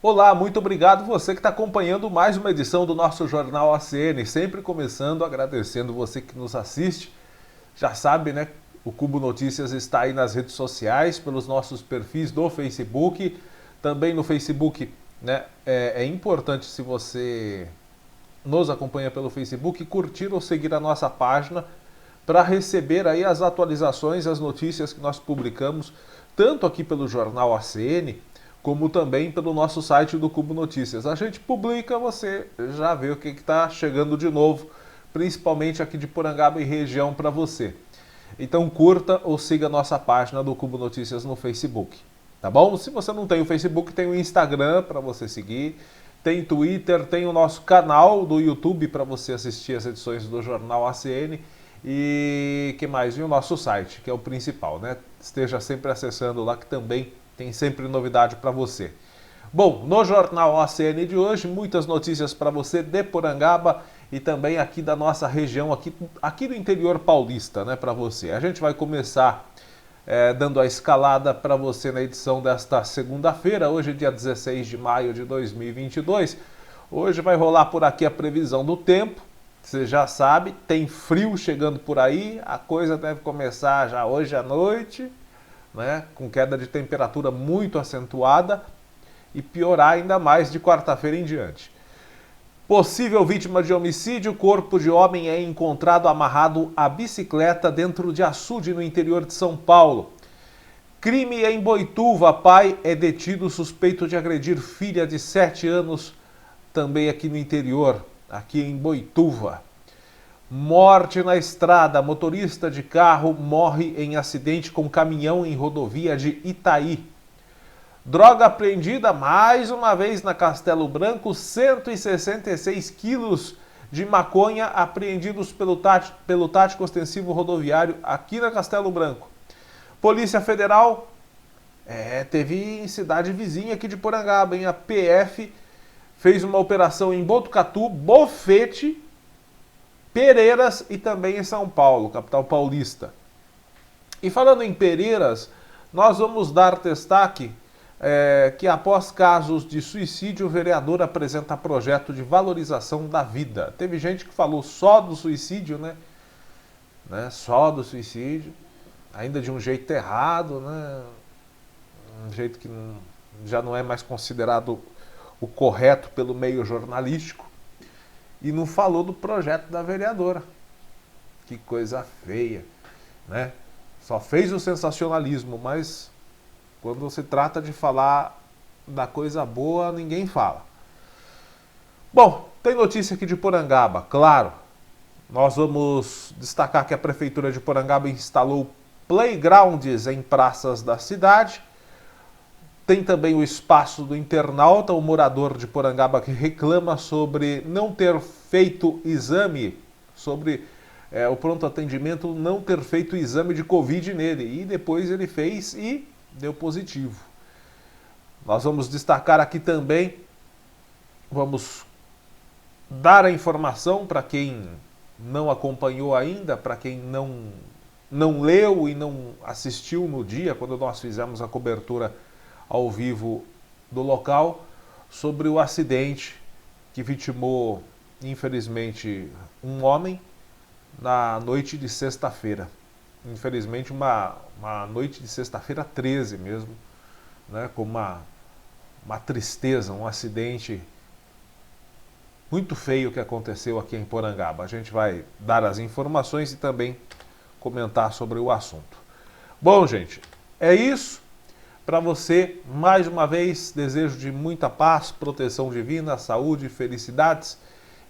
Olá, muito obrigado você que está acompanhando mais uma edição do nosso Jornal ACN. Sempre começando agradecendo você que nos assiste. Já sabe, né? O Cubo Notícias está aí nas redes sociais, pelos nossos perfis do Facebook. Também no Facebook, né? É importante, se você nos acompanha pelo Facebook, curtir ou seguir a nossa página para receber aí as atualizações, as notícias que nós publicamos, tanto aqui pelo Jornal ACN, como também pelo nosso site do Cubo Notícias. A gente publica, você já vê o que está chegando de novo, principalmente aqui de Porangaba e região para você. Então curta ou siga a nossa página do Cubo Notícias no Facebook, tá bom? Se você não tem o Facebook, tem o Instagram para você seguir, tem Twitter, tem o nosso canal do YouTube para você assistir as edições do Jornal ACN e que mais? E o nosso site, que é o principal, né? Esteja sempre acessando lá que também tem sempre novidade para você. Bom, no Jornal ACN de hoje, muitas notícias para você de Porangaba e também aqui da nossa região, aqui do interior paulista, né, para você. A gente vai começar dando a escalada para você na edição desta segunda-feira, hoje dia 16 de maio de 2022. Hoje vai rolar por aqui a previsão do tempo, você já sabe, tem frio chegando por aí, a coisa deve começar já hoje à noite, né, com queda de temperatura muito acentuada e piorar ainda mais de quarta-feira em diante. Possível vítima de homicídio, corpo de homem é encontrado amarrado à bicicleta dentro de açude no interior de São Paulo. Crime em Boituva, pai é detido suspeito de agredir filha de 7 anos, também aqui no interior, aqui em Boituva. Morte na estrada, motorista de carro morre em acidente com caminhão em rodovia de Itaí. Droga apreendida mais uma vez na Castelo Branco, 166 quilos de maconha apreendidos pelo tático ostensivo rodoviário aqui na Castelo Branco. Polícia Federal teve em cidade vizinha aqui de Porangaba, hein? A PF fez uma operação em Botucatu, Bofete, Pereiras e também em São Paulo, capital paulista. E falando em Pereiras, nós vamos dar destaque que após casos de suicídio, o vereador apresenta projeto de valorização da vida. Teve gente que falou só do suicídio, né? Só do suicídio, ainda de um jeito errado, né? Um jeito que já não é mais considerado o correto pelo meio jornalístico. E não falou do projeto da vereadora. Que coisa feia, né? Só fez o sensacionalismo, mas quando se trata de falar da coisa boa, ninguém fala. Bom, tem notícia aqui de Porangaba, claro. Nós vamos destacar que a Prefeitura de Porangaba instalou playgrounds em praças da cidade. Tem também o espaço do internauta, o morador de Porangaba que reclama sobre não ter feito exame, sobre o pronto atendimento não ter feito exame de Covid nele. E depois ele fez e deu positivo. Nós vamos destacar aqui também, vamos dar a informação para quem não acompanhou ainda, para quem não leu e não assistiu no dia, quando nós fizemos a cobertura ao vivo do local, sobre o acidente que vitimou, infelizmente, um homem na noite de sexta-feira. Infelizmente, uma noite de sexta-feira 13 mesmo, né, com uma tristeza, um acidente muito feio que aconteceu aqui em Porangaba. A gente vai dar as informações e também comentar sobre o assunto. Bom, gente, é isso. Para você, mais uma vez, desejo de muita paz, proteção divina, saúde, felicidades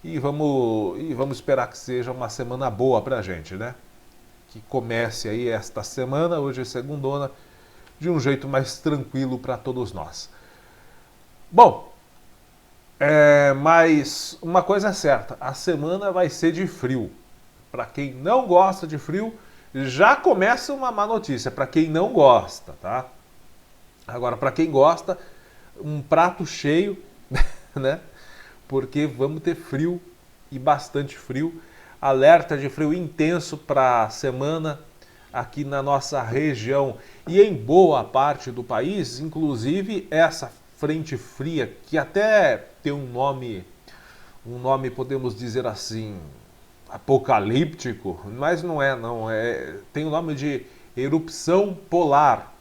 e vamos esperar que seja uma semana boa para a gente, né? Que comece aí esta semana, hoje é segundona, de um jeito mais tranquilo para todos nós. Bom, mas uma coisa é certa, a semana vai ser de frio. Para quem não gosta de frio, já começa uma má notícia, para quem não gosta, tá? Agora, para quem gosta, um prato cheio, né? Porque vamos ter frio e bastante frio. Alerta de frio intenso para a semana aqui na nossa região e em boa parte do país. Inclusive, essa frente fria, que até tem um nome podemos dizer assim, apocalíptico, mas não é, tem o nome de erupção polar.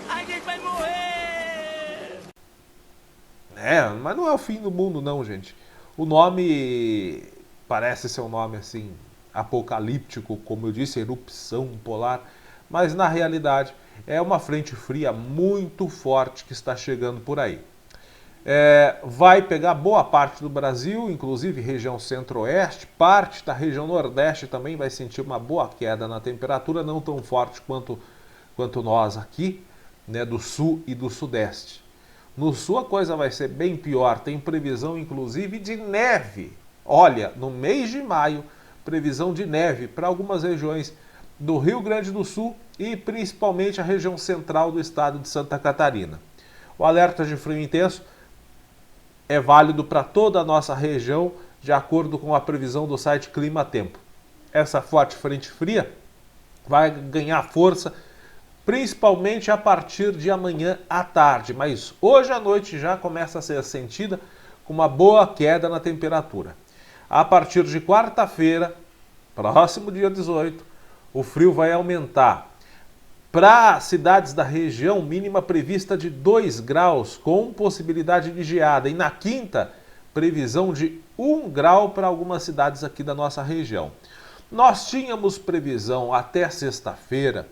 A gente vai morrer! Mas não é o fim do mundo não, gente. O nome parece ser um nome assim, apocalíptico, como eu disse, erupção polar, mas na realidade é uma frente fria muito forte que está chegando por aí. Vai pegar boa parte do Brasil, inclusive região centro-oeste, parte da região nordeste também vai sentir uma boa queda na temperatura, não tão forte quanto nós aqui, né, do sul e do sudeste. No sul a coisa vai ser bem pior, tem previsão inclusive de neve. Olha, no mês de maio, previsão de neve para algumas regiões do Rio Grande do Sul e principalmente a região central do estado de Santa Catarina. O alerta de frio intenso é válido para toda a nossa região, de acordo com a previsão do site Clima Tempo. Essa forte frente fria vai ganhar força principalmente a partir de amanhã à tarde, mas hoje à noite já começa a ser sentida com uma boa queda na temperatura. A partir de quarta-feira, próximo dia 18, o frio vai aumentar. Para cidades da região, mínima prevista de 2 graus, com possibilidade de geada. E na quinta, previsão de 1 grau para algumas cidades aqui da nossa região. Nós tínhamos previsão até sexta-feira,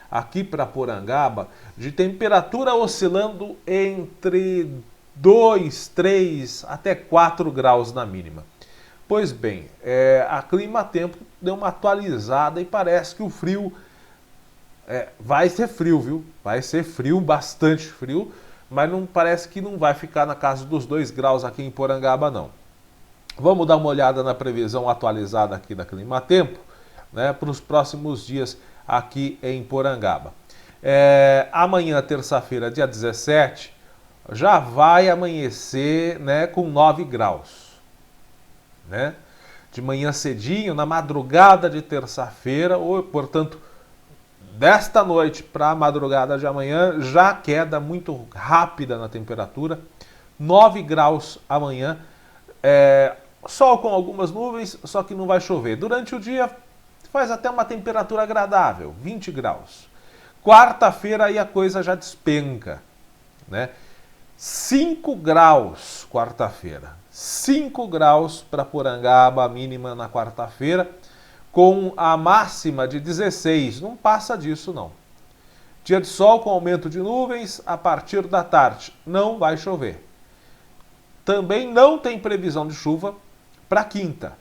aqui para Porangaba, de temperatura oscilando entre 2, 3 até 4 graus na mínima. Pois bem, a Clima Tempo deu uma atualizada e parece que o frio vai ser frio, viu? Vai ser frio, bastante frio, mas parece que não vai ficar na casa dos 2 graus aqui em Porangaba, não. Vamos dar uma olhada na previsão atualizada aqui da Clima Tempo, né, para os próximos dias aqui em Porangaba. Amanhã, terça-feira, dia 17, já vai amanhecer, né, com 9 graus. Né? De manhã cedinho, na madrugada de terça-feira, ou portanto, desta noite para a madrugada de amanhã, já queda muito rápida na temperatura, 9 graus amanhã, sol com algumas nuvens, só que não vai chover. Durante o dia faz até uma temperatura agradável, 20 graus. Quarta-feira aí a coisa já despenca, né? 5 graus quarta-feira, 5 graus para Porangaba, a mínima na quarta-feira, com a máxima de 16, não passa disso não. Dia de sol com aumento de nuvens a partir da tarde, não vai chover. Também não tem previsão de chuva para quinta.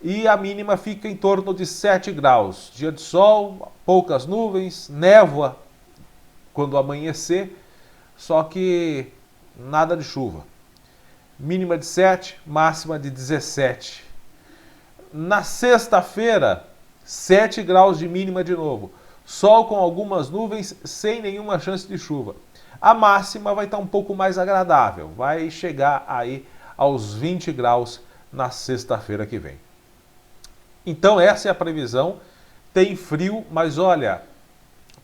E a mínima fica em torno de 7 graus. Dia de sol, poucas nuvens, névoa quando amanhecer, só que nada de chuva. Mínima de 7, máxima de 17. Na sexta-feira, 7 graus de mínima de novo. Sol com algumas nuvens, sem nenhuma chance de chuva. A máxima vai estar um pouco mais agradável. Vai chegar aí aos 20 graus na sexta-feira que vem. Então essa é a previsão. Tem frio, mas olha,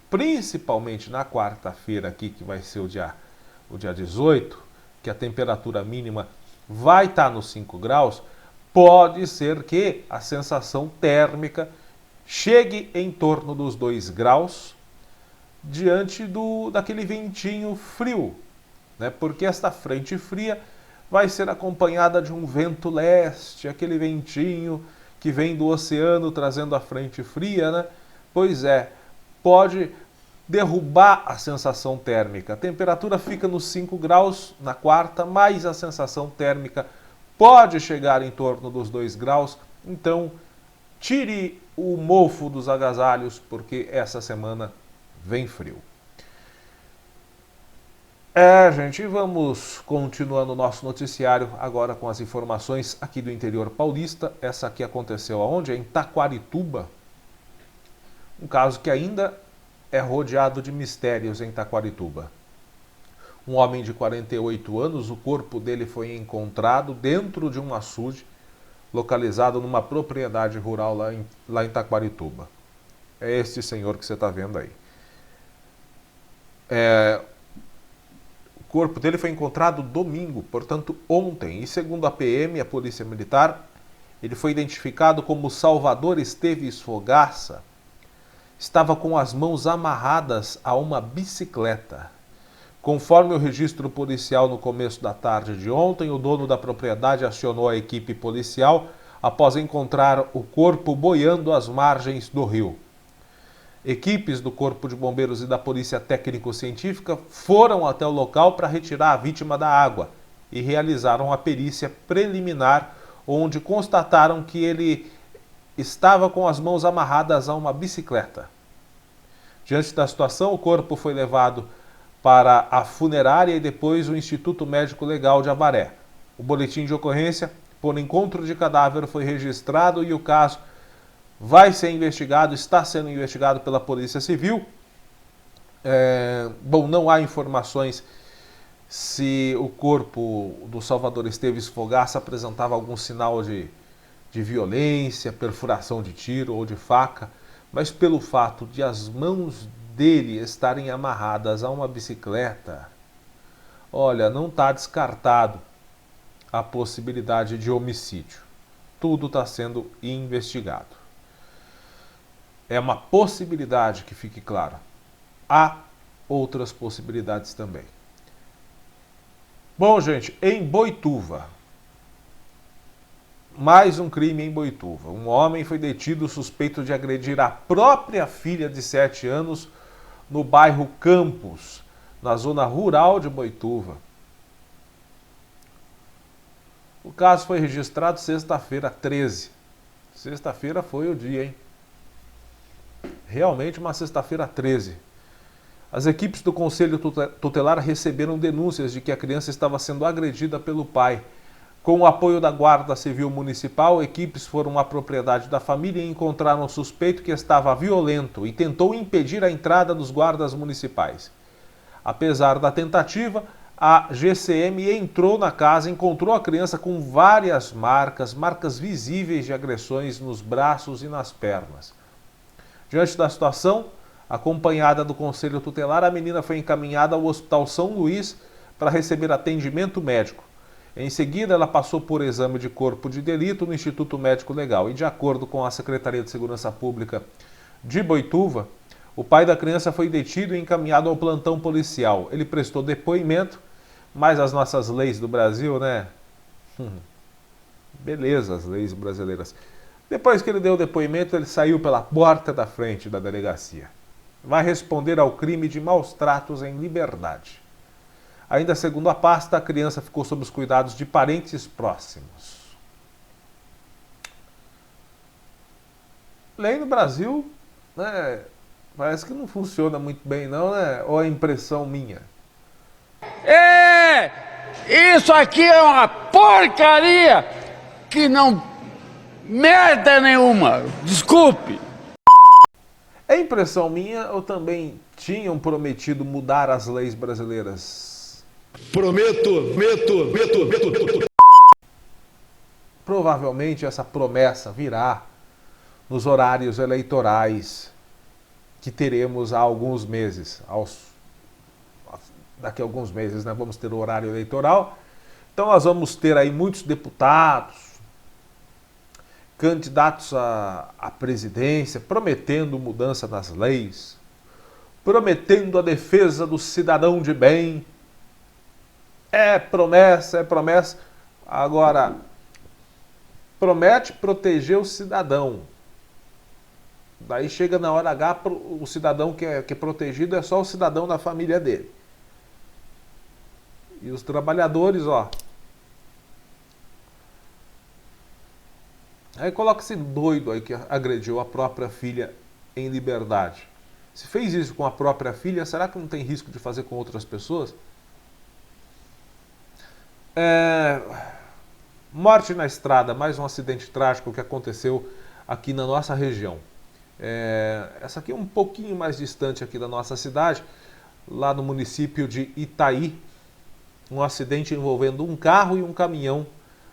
principalmente na quarta-feira aqui, que vai ser o dia 18, que a temperatura mínima vai estar nos 5 graus, pode ser que a sensação térmica chegue em torno dos 2 graus diante daquele ventinho frio, né? Porque esta frente fria vai ser acompanhada de um vento leste, aquele ventinho que vem do oceano trazendo a frente fria, né? Pois pode derrubar a sensação térmica. A temperatura fica nos 5 graus na quarta, mas a sensação térmica pode chegar em torno dos 2 graus. Então, tire o mofo dos agasalhos, porque essa semana vem frio. Gente, vamos continuando o nosso noticiário agora com as informações aqui do interior paulista. Essa aqui aconteceu aonde? Em Taquarituba. Um caso que ainda é rodeado de mistérios em Taquarituba. Um homem de 48 anos, o corpo dele foi encontrado dentro de um açude localizado numa propriedade rural lá em Taquarituba. É este senhor que você está vendo aí. O O corpo dele foi encontrado domingo, portanto ontem, e segundo a PM, a Polícia Militar, ele foi identificado como Salvador Esteves Fogaça. Estava com as mãos amarradas a uma bicicleta. Conforme o registro policial no começo da tarde de ontem, o dono da propriedade acionou a equipe policial após encontrar o corpo boiando às margens do rio. Equipes do Corpo de Bombeiros e da Polícia Técnico-Científica foram até o local para retirar a vítima da água e realizaram a perícia preliminar, onde constataram que ele estava com as mãos amarradas a uma bicicleta. Diante da situação, o corpo foi levado para a funerária e depois o Instituto Médico Legal de Avaré. O boletim de ocorrência por encontro de cadáver foi registrado e o caso vai ser investigado, está sendo investigado pela Polícia Civil. Não há informações se o corpo do Salvador Esteves Fogaça apresentava algum sinal de violência, perfuração de tiro ou de faca, mas pelo fato de as mãos dele estarem amarradas a uma bicicleta, olha, não está descartado a possibilidade de homicídio. Tudo está sendo investigado. É uma possibilidade, que fique claro. Há outras possibilidades também. Bom, gente, em Boituva, mais um crime em Boituva. Um homem foi detido suspeito de agredir a própria filha de 7 anos no bairro Campos, na zona rural de Boituva. O caso foi registrado sexta-feira 13. Sexta-feira foi o dia, hein? Realmente uma sexta-feira 13. As equipes do Conselho Tutelar receberam denúncias de que a criança estava sendo agredida pelo pai. Com o apoio da Guarda Civil Municipal, equipes foram à propriedade da família e encontraram um suspeito que estava violento e tentou impedir a entrada dos guardas municipais. Apesar da tentativa, a GCM entrou na casa e encontrou a criança com várias marcas visíveis de agressões nos braços e nas pernas. Diante da situação, acompanhada do Conselho Tutelar, a menina foi encaminhada ao Hospital São Luís para receber atendimento médico. Em seguida, ela passou por exame de corpo de delito no Instituto Médico Legal. E de acordo com a Secretaria de Segurança Pública de Boituva, o pai da criança foi detido e encaminhado ao plantão policial. Ele prestou depoimento, mas as nossas leis do Brasil, né? Beleza, as leis brasileiras. Depois que ele deu o depoimento, ele saiu pela porta da frente da delegacia. Vai responder ao crime de maus tratos em liberdade. Ainda segundo a pasta, a criança ficou sob os cuidados de parentes próximos. Lei no Brasil, né, parece que não funciona muito bem não, né? Ou é impressão minha? Isso aqui é uma porcaria que não... merda nenhuma, desculpe. É impressão minha ou também tinham prometido mudar as leis brasileiras? Prometo. Provavelmente essa promessa virá nos horários eleitorais que teremos há alguns meses. Daqui a alguns meses, né, vamos ter o horário eleitoral. Então nós vamos ter aí muitos deputados, candidatos à presidência, prometendo mudança nas leis, prometendo a defesa do cidadão de bem. É promessa. Agora, promete proteger o cidadão. Daí chega na hora H, o cidadão que é protegido é só o cidadão da família dele. E os trabalhadores, ó. Aí coloca esse doido aí que agrediu a própria filha em liberdade. Se fez isso com a própria filha, será que não tem risco de fazer com outras pessoas? Morte na estrada, mais um acidente trágico que aconteceu aqui na nossa região. Essa aqui é um pouquinho mais distante aqui da nossa cidade, lá no município de Itaí. Um acidente envolvendo um carro e um caminhão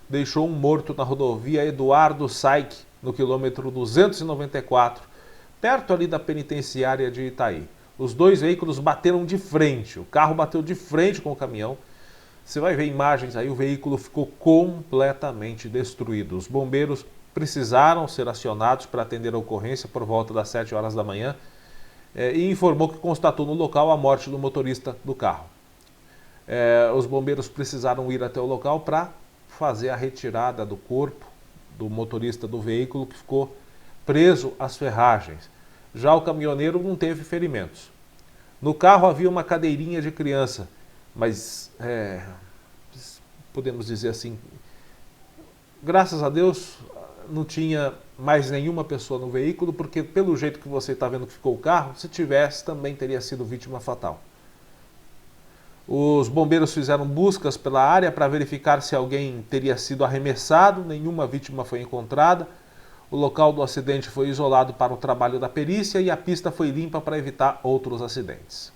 deixou um morto na rodovia Eduardo Saik, no quilômetro 294, perto ali da penitenciária de Itaí. Os dois veículos bateram de frente, o carro bateu de frente com o caminhão. Você vai ver imagens aí, o veículo ficou completamente destruído. Os bombeiros precisaram ser acionados para atender a ocorrência por volta das 7 horas da manhã e informou que constatou no local a morte do motorista do carro. Os bombeiros precisaram ir até o local para fazer a retirada do corpo do motorista do veículo que ficou preso às ferragens. Já o caminhoneiro não teve ferimentos. No carro havia uma cadeirinha de criança, mas podemos dizer assim, graças a Deus não tinha mais nenhuma pessoa no veículo, porque pelo jeito que você está vendo que ficou o carro, se tivesse também teria sido vítima fatal. Os bombeiros fizeram buscas pela área para verificar se alguém teria sido arremessado, nenhuma vítima foi encontrada. O local do acidente foi isolado para o trabalho da perícia e a pista foi limpa para evitar outros acidentes.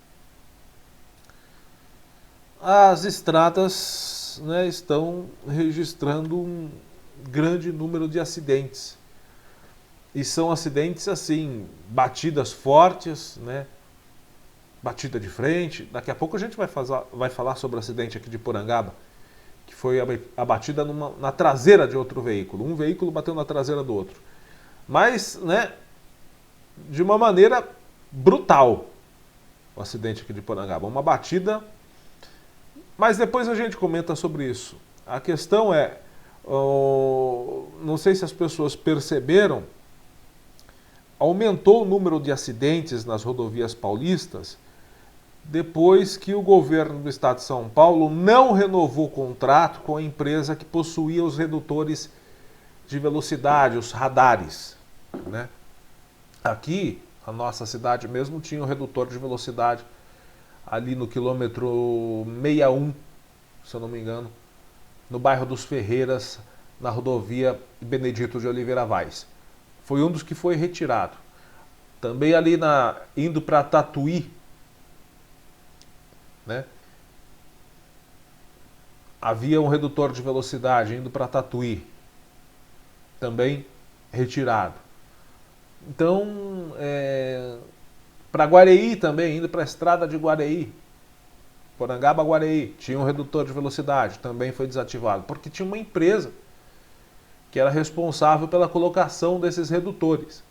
As estradas, né, estão registrando um grande número de acidentes. E são acidentes assim, batidas fortes, né? Batida de frente. Daqui a pouco a gente vai falar sobre o acidente aqui de Porangaba, que foi a batida na traseira de outro veículo. Um veículo bateu na traseira do outro. Mas, né, de uma maneira brutal, o acidente aqui de Porangaba. Uma batida, mas depois a gente comenta sobre isso. A questão é, não sei se as pessoas perceberam, aumentou o número de acidentes nas rodovias paulistas depois que o governo do estado de São Paulo não renovou o contrato com a empresa que possuía os redutores de velocidade, os radares, né? Aqui, a nossa cidade mesmo tinha um redutor de velocidade ali no quilômetro 61, se eu não me engano, no bairro dos Ferreiras, na rodovia Benedito de Oliveira Vaz. Foi um dos que foi retirado. Também ali indo para Tatuí, né? Havia um redutor de velocidade indo para Tatuí, também retirado. Então, para Guareí também, indo para a estrada de Guareí, Porangaba, Guareí, tinha um redutor de velocidade, também foi desativado, porque tinha uma empresa que era responsável pela colocação desses redutores.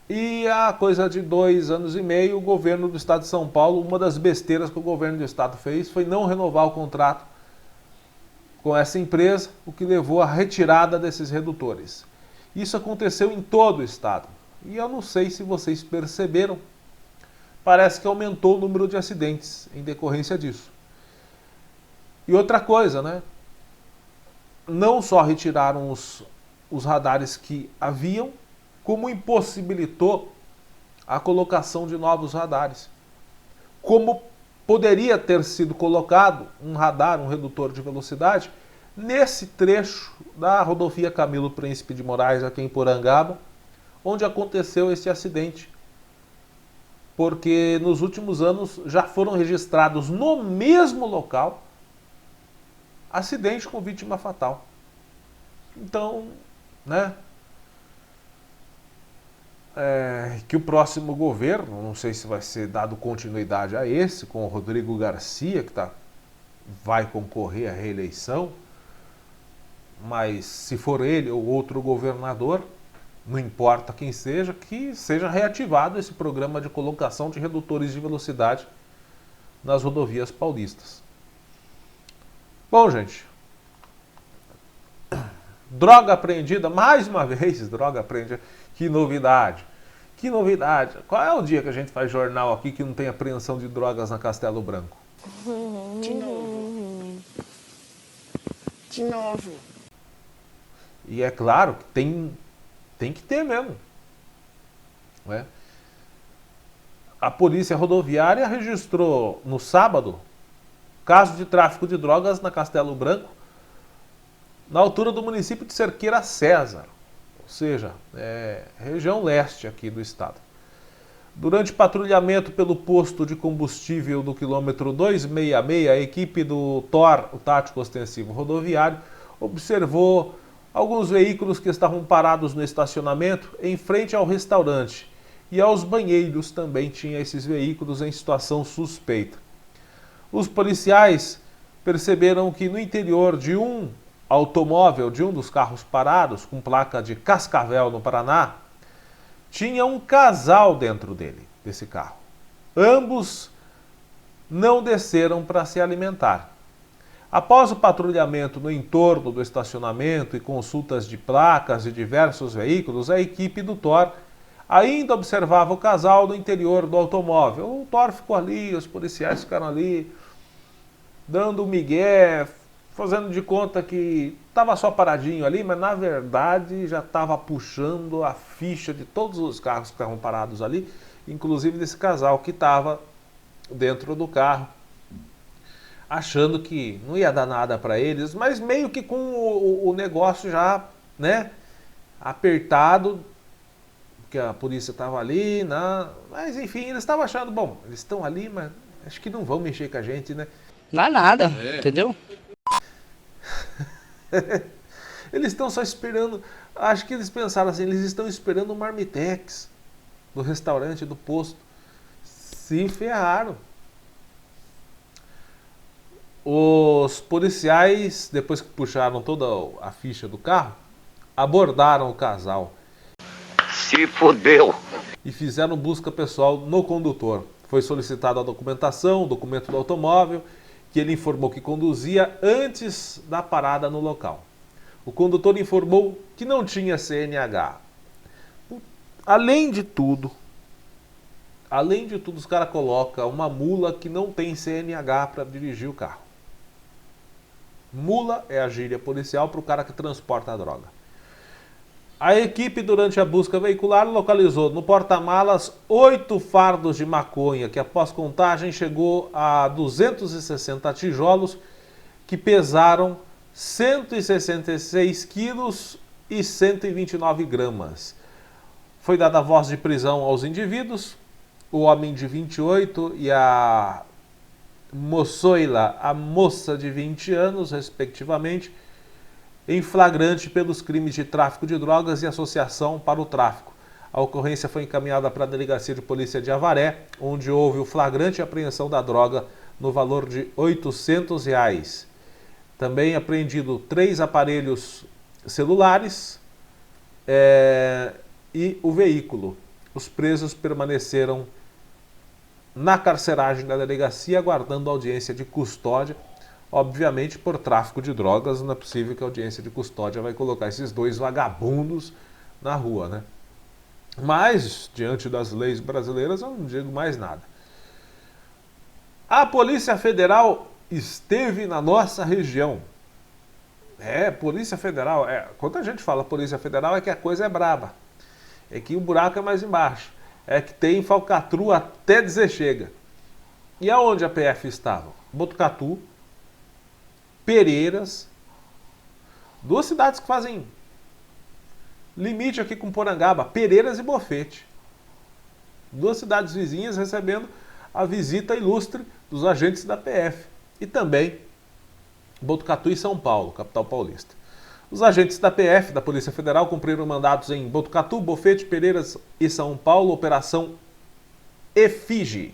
E há coisa de 2 anos e meio, o governo do estado de São Paulo, uma das besteiras que o governo do estado fez foi não renovar o contrato com essa empresa, o que levou à retirada desses redutores. Isso aconteceu em todo o estado. E eu não sei se vocês perceberam, parece que aumentou o número de acidentes em decorrência disso. E outra coisa, né? Não só retiraram os radares que haviam, como impossibilitou a colocação de novos radares. Como poderia ter sido colocado um radar, um redutor de velocidade, nesse trecho da rodovia Camilo Príncipe de Moraes, aqui em Porangaba, onde aconteceu esse acidente. Porque nos últimos anos já foram registrados no mesmo local acidente com vítima fatal. Então, né? Que o próximo governo, não sei se vai ser dado continuidade a esse, com o Rodrigo Garcia, que vai concorrer à reeleição, mas se for ele ou outro governador, não importa quem seja, que seja reativado esse programa de colocação de redutores de velocidade nas rodovias paulistas. Bom, gente, droga apreendida, mais uma vez, droga apreendida. Que novidade, que novidade. Qual é o dia que a gente faz jornal aqui que não tem apreensão de drogas na Castelo Branco? De novo. De novo. E é claro que tem que ter mesmo, né? A Polícia Rodoviária registrou no sábado caso de tráfico de drogas na Castelo Branco, na altura do município de Cerqueira César, ou seja, região leste aqui do estado. Durante patrulhamento pelo posto de combustível do quilômetro 266, a equipe do TOR, o Tático Ostensivo Rodoviário, observou alguns veículos que estavam parados no estacionamento em frente ao restaurante e aos banheiros também tinha esses veículos em situação suspeita. Os policiais perceberam que no interior de um automóvel, de um dos carros parados, com placa de Cascavel, no Paraná, tinha um casal dentro desse carro. Ambos não desceram para se alimentar. Após o patrulhamento no entorno do estacionamento e consultas de placas de diversos veículos, a equipe do TOR ainda observava o casal no interior do automóvel. O TOR ficou ali, os policiais ficaram ali, dando um migué, fazendo de conta que estava só paradinho ali, mas na verdade já estava puxando a ficha de todos os carros que estavam parados ali, inclusive desse casal que estava dentro do carro, achando que não ia dar nada para eles, mas meio que com o negócio já, né, apertado, porque a polícia estava ali, né, mas enfim, eles estavam achando, bom, eles estão ali, mas acho que não vão mexer com a gente, né? Não é nada, entendeu? Eles estão só esperando, acho que eles pensaram assim, eles estão esperando o marmitex do restaurante, do posto. Se ferraram. Os policiais, depois que puxaram toda a ficha do carro, abordaram o casal. Se fodeu. E fizeram busca pessoal no condutor. Foi solicitada a documentação, o documento do automóvel, que ele informou que conduzia antes da parada no local. O condutor informou que não tinha CNH. Além de tudo, os caras colocam uma mula que não tem CNH para dirigir o carro. Mula é a gíria policial para o cara que transporta a droga. A equipe, durante a busca veicular, localizou no porta-malas 8 fardos de maconha, que após contagem chegou a 260 tijolos, que pesaram 166 quilos e 129 gramas. Foi dada voz de prisão aos indivíduos, o homem de 28 e a moçoila, a moça de 20 anos, respectivamente, em flagrante pelos crimes de tráfico de drogas e associação para o tráfico. A ocorrência foi encaminhada para a Delegacia de Polícia de Avaré, onde houve o flagrante e apreensão da droga no valor de R$ 800. Também apreendido 3 aparelhos celulares e o veículo. Os presos permaneceram na carceragem da delegacia, aguardando audiência de custódia. Obviamente, por tráfico de drogas, não é possível que a audiência de custódia vai colocar esses 2 vagabundos na rua, né? Mas, diante das leis brasileiras, eu não digo mais nada. A Polícia Federal esteve na nossa região. Polícia Federal. Quando a gente fala Polícia Federal, é que a coisa é braba. É que o buraco é mais embaixo. É que tem falcatrua até dizer chega. E aonde a PF estava? Botucatu, Pereiras, 2 cidades que fazem limite aqui com Porangaba, Pereiras e Bofete. 2 cidades vizinhas recebendo a visita ilustre dos agentes da PF. E também Botucatu e São Paulo, capital paulista. Os agentes da PF, da Polícia Federal, cumpriram mandatos em Botucatu, Bofete, Pereiras e São Paulo, Operação Efígie,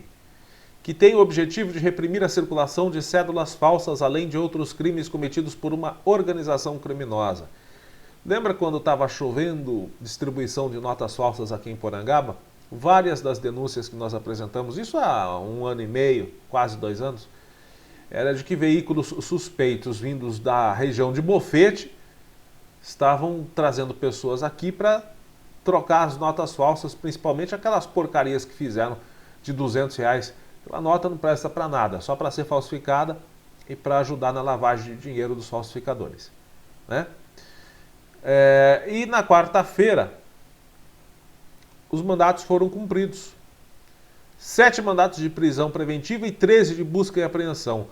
que tem o objetivo de reprimir a circulação de cédulas falsas, além de outros crimes cometidos por uma organização criminosa. Lembra quando estava chovendo distribuição de notas falsas aqui em Porangaba? Várias das denúncias que nós apresentamos, isso há 1 ano e meio, quase 2 anos, era de que veículos suspeitos vindos da região de Bofete estavam trazendo pessoas aqui para trocar as notas falsas, principalmente aquelas porcarias que fizeram de R$200. A nota não presta para nada, só para ser falsificada e para ajudar na lavagem de dinheiro dos falsificadores, né? E na quarta-feira, os mandatos foram cumpridos. 7 mandatos de prisão preventiva e 13 de busca e apreensão.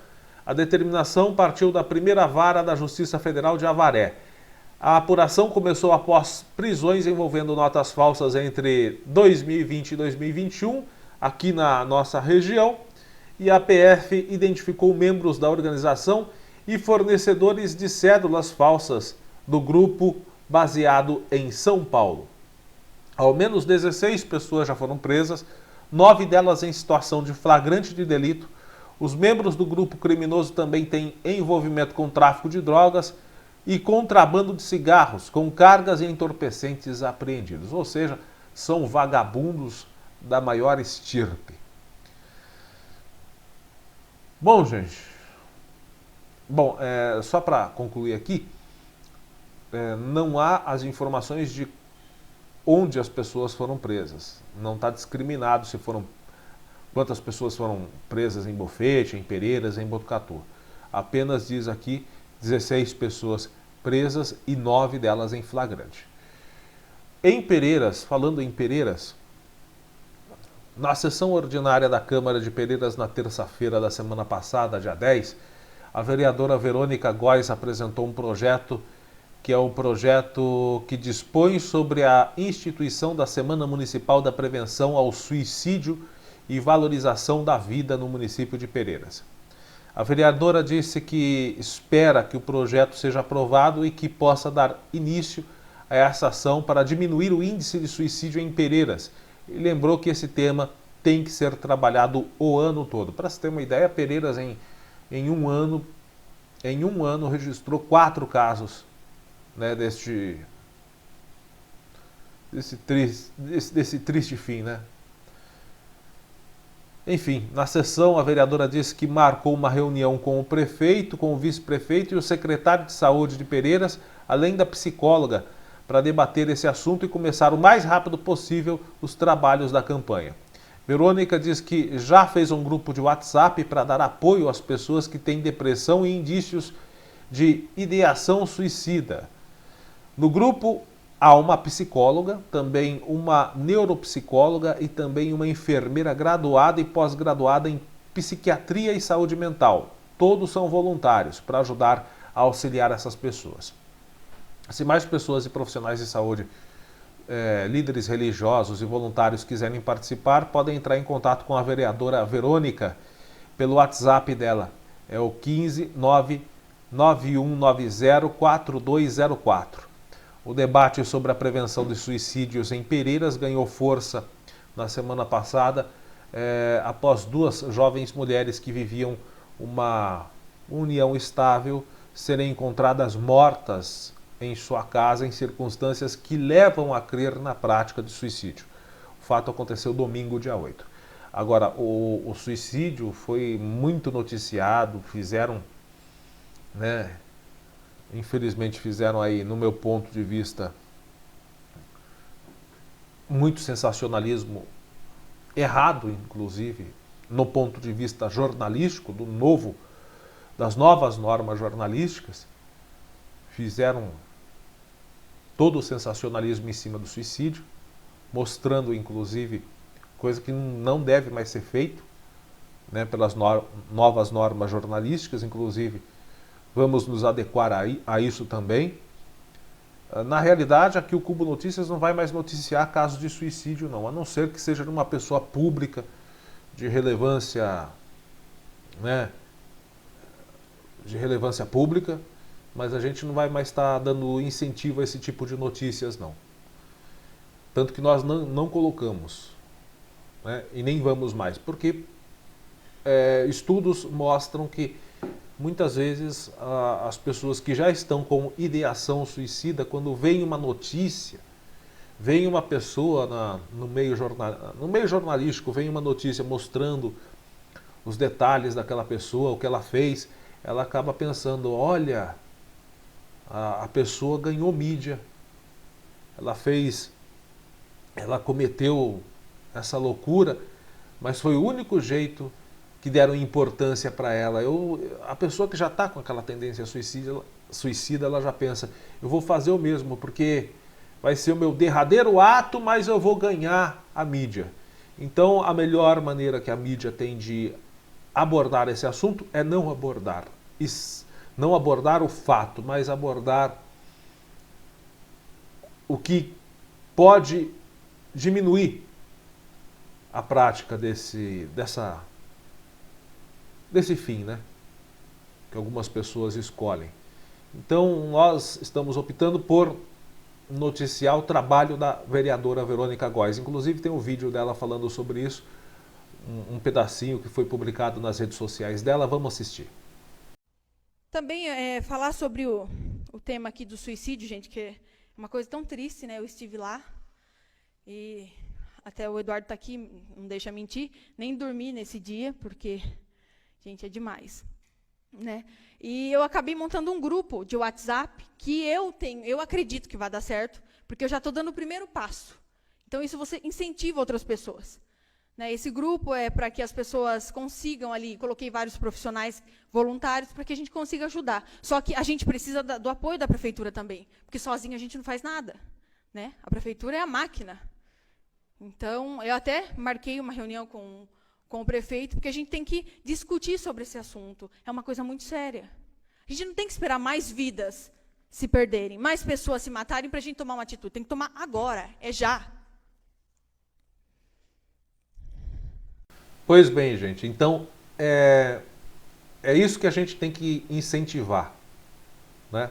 A determinação partiu da primeira vara da Justiça Federal de Avaré. A apuração começou após prisões envolvendo notas falsas entre 2020 e 2021, aqui na nossa região, e a PF identificou membros da organização e fornecedores de cédulas falsas do grupo baseado em São Paulo. Ao menos 16 pessoas já foram presas, 9 delas em situação de flagrante de delito. Os membros do grupo criminoso também têm envolvimento com tráfico de drogas e contrabando de cigarros, com cargas e entorpecentes apreendidos. Ou seja, são vagabundos da maior estirpe. Bom, gente, só para concluir aqui, não há as informações de onde as pessoas foram presas. Não está discriminado se foram quantas pessoas foram presas em Bofete, em Pereiras, em Botucatu. Apenas diz aqui 16 pessoas presas e 9 delas em flagrante. Em Pereiras, falando em Pereiras, na sessão ordinária da Câmara de Pereiras na terça-feira da semana passada, dia 10, a vereadora Verônica Góes apresentou um projeto que é o projeto que dispõe sobre a instituição da Semana Municipal da Prevenção ao Suicídio e Valorização da Vida no município de Pereiras. A vereadora disse que espera que o projeto seja aprovado e que possa dar início a essa ação para diminuir o índice de suicídio em Pereiras. E lembrou que esse tema tem que ser trabalhado o ano todo. Para se ter uma ideia, Pereiras em um ano registrou 4 casos, né, desse triste fim, né? Enfim, na sessão a vereadora disse que marcou uma reunião com o prefeito, com o vice-prefeito e o secretário de saúde de Pereiras, além da psicóloga, para debater esse assunto e começar o mais rápido possível os trabalhos da campanha. Verônica diz que já fez um grupo de WhatsApp para dar apoio às pessoas que têm depressão e indícios de ideação suicida. No grupo há uma psicóloga, também uma neuropsicóloga e também uma enfermeira graduada e pós-graduada em psiquiatria e saúde mental. Todos são voluntários para ajudar a auxiliar essas pessoas. Se mais pessoas e profissionais de saúde, líderes religiosos e voluntários quiserem participar, podem entrar em contato com a vereadora Verônica pelo WhatsApp dela. É o 15 99190 4204. O debate sobre a prevenção de suicídios em Pereiras ganhou força na semana passada, após 2 jovens mulheres que viviam uma união estável serem encontradas mortas em sua casa em circunstâncias que levam a crer na prática de suicídio. O fato aconteceu domingo, dia 8. Agora, o suicídio foi muito noticiado, infelizmente fizeram aí, no meu ponto de vista, muito sensacionalismo, errado inclusive, no ponto de vista jornalístico, das novas normas jornalísticas, fizeram todo o sensacionalismo em cima do suicídio, mostrando inclusive coisa que não deve mais ser feito, né, pelas novas normas jornalísticas, inclusive vamos nos adequar a isso também. Na realidade, aqui o Cubo Notícias não vai mais noticiar casos de suicídio, não, a não ser que seja de uma pessoa pública de relevância, pública, mas a gente não vai mais estar dando incentivo a esse tipo de notícias, não. Tanto que nós não colocamos, né, e nem vamos mais, porque estudos mostram que muitas vezes as pessoas que já estão com ideação suicida, quando vem uma notícia, vem uma pessoa no meio jornalístico, vem uma notícia mostrando os detalhes daquela pessoa, o que ela fez, ela acaba pensando, olha, a pessoa ganhou mídia, ela cometeu essa loucura, mas foi o único jeito que deram importância para ela. A pessoa que já está com aquela tendência suicida, ela já pensa, eu vou fazer o mesmo, porque vai ser o meu derradeiro ato, mas eu vou ganhar a mídia. Então, a melhor maneira que a mídia tem de abordar esse assunto é não abordar o fato, mas abordar o que pode diminuir a prática desse fim, né, que algumas pessoas escolhem. Então, nós estamos optando por noticiar o trabalho da vereadora Verônica Góes. Inclusive tem um vídeo dela falando sobre isso, um pedacinho que foi publicado nas redes sociais dela. Vamos assistir. Também falar sobre o tema aqui do suicídio, gente, que é uma coisa tão triste, né? Eu estive lá e até o Eduardo está aqui, não deixa mentir, nem dormi nesse dia, porque, gente, é demais, né? E eu acabei montando um grupo de WhatsApp que eu acredito que vai dar certo, porque eu já estou dando o primeiro passo. Então, isso você incentiva outras pessoas. Né? Esse grupo é para que as pessoas consigam ali, coloquei vários profissionais voluntários para que a gente consiga ajudar. Só que a gente precisa do apoio da prefeitura também, porque sozinho a gente não faz nada. Né? A prefeitura é a máquina. Então, eu até marquei uma reunião com o prefeito, porque a gente tem que discutir sobre esse assunto. É uma coisa muito séria. A gente não tem que esperar mais vidas se perderem, mais pessoas se matarem para a gente tomar uma atitude. Tem que tomar agora, é já. Pois bem, gente, então é isso que a gente tem que incentivar. Né?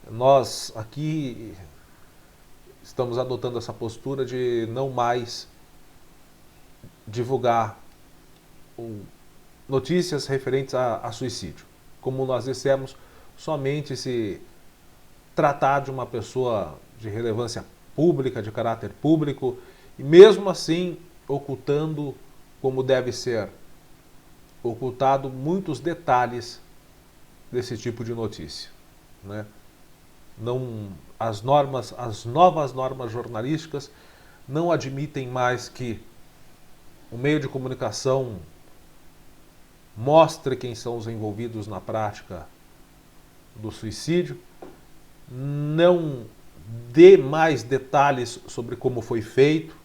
Nós aqui estamos adotando essa postura de não mais divulgar notícias referentes a suicídio. Como nós dissemos, somente se tratar de uma pessoa de relevância pública, de caráter público, e mesmo assim ocultando, como deve ser ocultado, muitos detalhes desse tipo de notícia. Né? As novas normas jornalísticas não admitem mais que o meio de comunicação mostre quem são os envolvidos na prática do suicídio, não dê mais detalhes sobre como foi feito,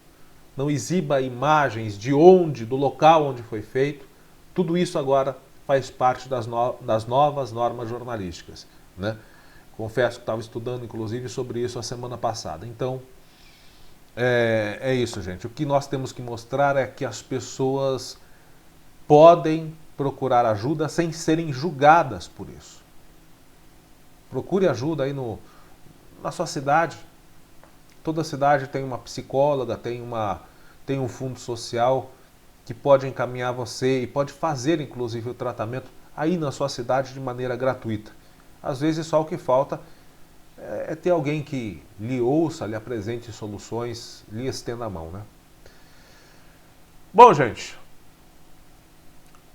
não exiba imagens do local onde foi feito. Tudo isso agora faz parte das novas normas jornalísticas. Né? Confesso que estava estudando, inclusive, sobre isso a semana passada. Então, é isso, gente. O que nós temos que mostrar é que as pessoas podem procurar ajuda sem serem julgadas por isso. Procure ajuda aí na sua cidade. Toda cidade tem uma psicóloga, tem um fundo social que pode encaminhar você e pode fazer, inclusive, o tratamento aí na sua cidade de maneira gratuita. Às vezes só o que falta é ter alguém que lhe ouça, lhe apresente soluções, lhe estenda a mão, né? Bom, gente,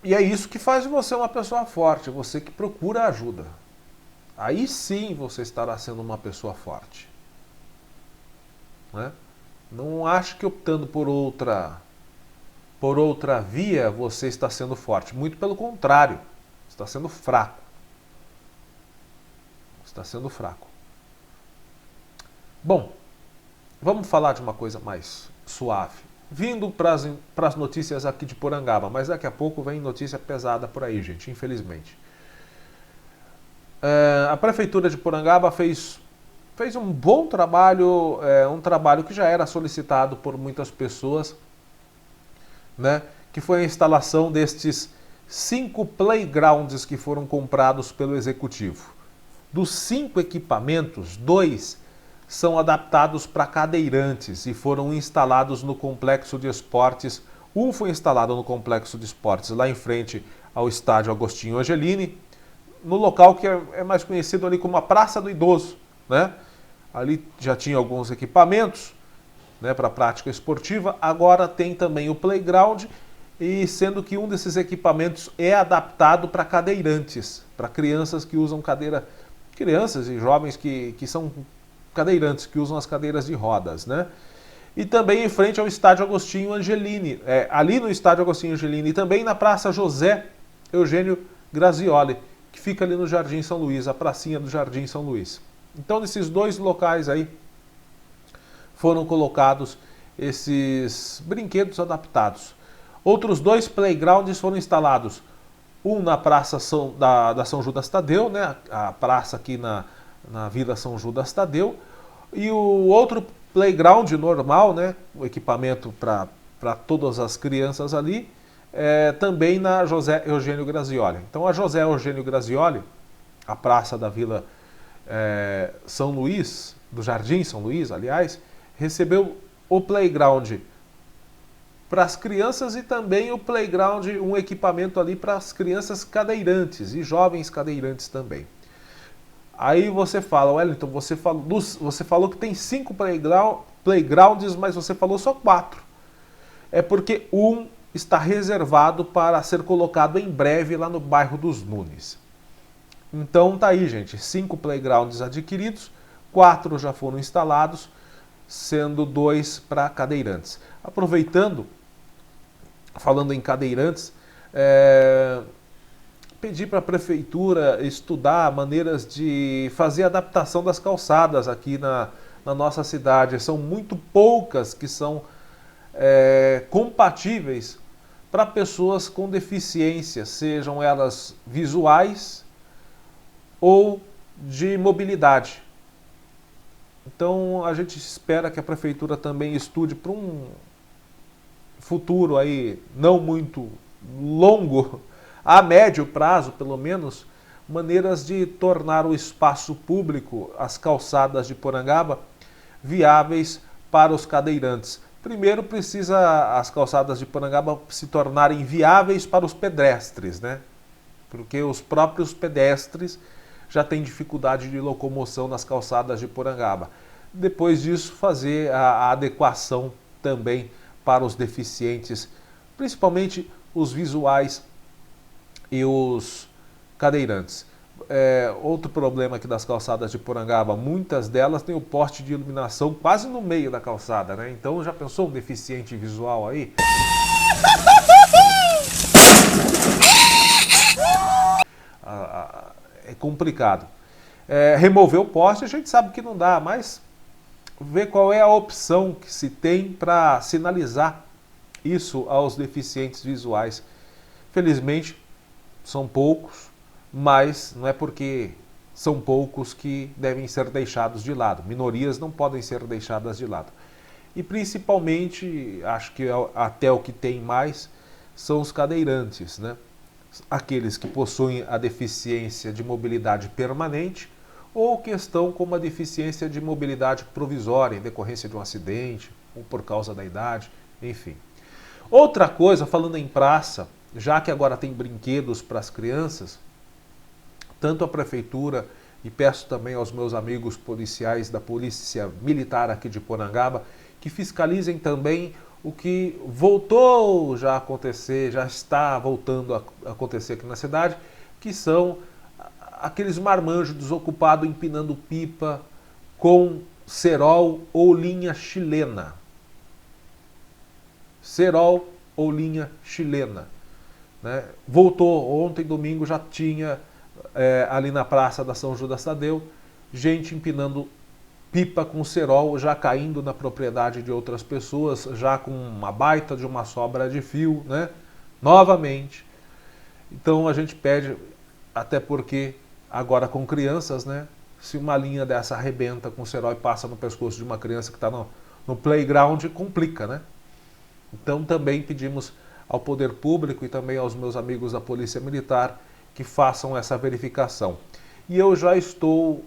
e é isso que faz de você uma pessoa forte, você que procura ajuda. Aí sim você estará sendo uma pessoa forte. Né? Não ache que optando por outra via você está sendo forte. Muito pelo contrário, está sendo fraco. Está sendo fraco. Bom, vamos falar de uma coisa mais suave. Vindo para as notícias aqui de Porangaba, mas daqui a pouco vem notícia pesada por aí, gente, infelizmente. A Prefeitura de Porangaba fez um bom trabalho, um trabalho que já era solicitado por muitas pessoas, né, que foi a instalação destes 5 playgrounds que foram comprados pelo Executivo. Dos 5 equipamentos, 2 são adaptados para cadeirantes e foram instalados no complexo de esportes. Um foi instalado no complexo de esportes lá em frente ao estádio Agostinho Angelini, no local que é mais conhecido ali como a Praça do Idoso. Né? Ali já tinha alguns equipamentos, né, para a prática esportiva, agora tem também o playground, e sendo que um desses equipamentos é adaptado para cadeirantes, para crianças que usam cadeira, crianças e jovens que são cadeirantes, que usam as cadeiras de rodas, né? E também em frente ao estádio Agostinho Angelini, ali no estádio Agostinho Angelini, e também na Praça José Eugênio Grazioli, que fica ali no Jardim São Luís, a pracinha do Jardim São Luís. Então, nesses 2 locais aí, foram colocados esses brinquedos adaptados. Outros 2 playgrounds foram instalados, um na Praça da São Judas Tadeu, né, a praça aqui na Vila São Judas Tadeu, e o outro playground normal, né, o equipamento para todas as crianças ali, também na José Eugênio Grazioli. Então a José Eugênio Grazioli, a praça da Vila São Luís, do Jardim São Luís, aliás, recebeu o playground para as crianças e também o playground, um equipamento ali para as crianças cadeirantes e jovens cadeirantes também. Aí você fala, Wellington, você falou que tem 5 playgrounds, mas você falou só 4. É porque um está reservado para ser colocado em breve lá no bairro dos Nunes. Então tá aí, gente, 5 playgrounds adquiridos, 4 já foram instalados, sendo 2 para cadeirantes. Aproveitando, falando em cadeirantes, pedir para a prefeitura estudar maneiras de fazer adaptação das calçadas aqui na nossa cidade. São muito poucas que são compatíveis para pessoas com deficiência, sejam elas visuais ou de mobilidade. Então a gente espera que a prefeitura também estude para um futuro aí não muito longo, a médio prazo pelo menos, maneiras de tornar o espaço público, as calçadas de Porangaba, viáveis para os cadeirantes. Primeiro precisa as calçadas de Porangaba se tornarem viáveis para os pedestres, né? Porque os próprios pedestres já têm dificuldade de locomoção nas calçadas de Porangaba. Depois disso, fazer a adequação também para os deficientes, principalmente os visuais e os cadeirantes. Outro problema aqui das calçadas de Porangaba, muitas delas têm o poste de iluminação quase no meio da calçada, né? Então já pensou um deficiente visual aí? É complicado. Remover o poste a gente sabe que não dá, mas ver qual é a opção que se tem para sinalizar isso aos deficientes visuais. Felizmente, são poucos, mas não é porque são poucos que devem ser deixados de lado. Minorias não podem ser deixadas de lado. E principalmente, acho que até o que tem mais, são os cadeirantes, né? Aqueles que possuem a deficiência de mobilidade permanente ou que estão com uma deficiência de mobilidade provisória em decorrência de um acidente ou por causa da idade, enfim. Outra coisa, falando em praça, já que agora tem brinquedos para as crianças, tanto a prefeitura, e peço também aos meus amigos policiais da Polícia Militar aqui de Porangaba, que fiscalizem também o que voltou já a acontecer, já está voltando a acontecer aqui na cidade, que são aqueles marmanjos desocupados empinando pipa com cerol ou linha chilena. Cerol ou linha chilena. Né? Voltou, ontem domingo já tinha ali na Praça da São Judas Tadeu, gente empinando pipa com cerol, já caindo na propriedade de outras pessoas, já com uma baita de uma sobra de fio, né? Novamente. Então a gente pede, até porque agora com crianças, né? Se uma linha dessa arrebenta com cerol e passa no pescoço de uma criança que está no playground, complica, né? Então também pedimos ao poder público e também aos meus amigos da Polícia Militar que façam essa verificação. E eu já estou,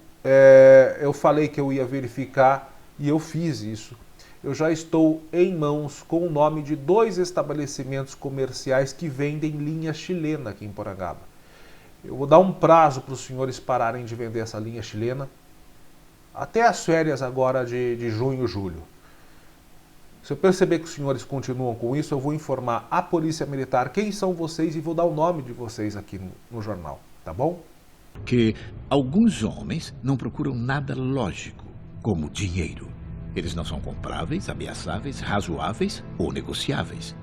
eu falei que eu ia verificar e eu fiz isso. Eu já estou em mãos com o nome de 2 estabelecimentos comerciais que vendem linha chilena aqui em Porangaba. Eu vou dar um prazo para os senhores pararem de vender essa linha chilena até as férias agora de junho, julho. Se eu perceber que os senhores continuam com isso, eu vou informar a Polícia Militar quem são vocês e vou dar o nome de vocês aqui no jornal, tá bom? Que alguns homens não procuram nada lógico, como dinheiro. Eles não são compráveis, ameaçáveis, razoáveis ou negociáveis.